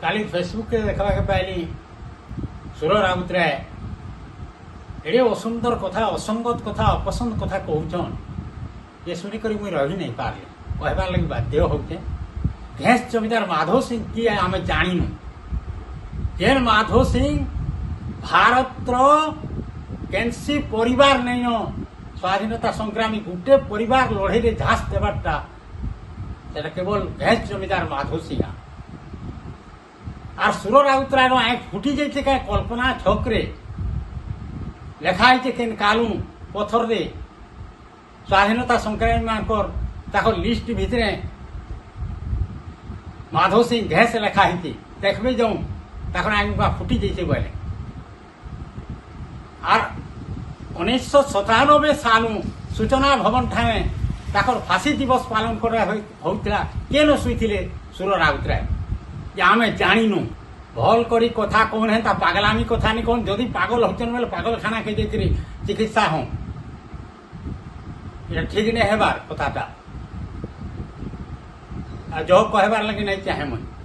काली Facebook के देखा के पाइली सुर राउतराय एड़े असुंदर कथा असंगत कथा अपसंद कथा कहउछन ये सुनिक मुझे रही नहीं पारे कहबार लगी बाध्य होचे। घेस जमीदार माधव सिंह किए आम जाणीनु जेन माधव सिंह भारत कैंसी परिवार नहीं स्वाधीनता संग्रामी गोटे परिवार लड़े झाँस देवारटा सेटा केवल घेस जमीदार माधव सिंह और सुर राउतराय आँख फुटी जाइए क्या कल्पना छक्रे लेखाई केन कालू पथर दे स्वाधीनता संग्रामी मानकर लिस्ट भितर माधव सिंह घेस लेखाई देखबे जो आँख फुटी जाइए बोले। और 1997 सालू सूचना भवन ठाणे फांसी दिवस पालन होता केन शुईले सुर राउतराय जे आम जाणीनु भल करी कथा कौन है पागलामी कथा नहीं कौन जदि पागल होचन बोले पागल खाना के जाकरी चिकित्सा हों ये ठीक नहीं हेबार कथाटा जो कहबार लगे नहीं चाहे मुझे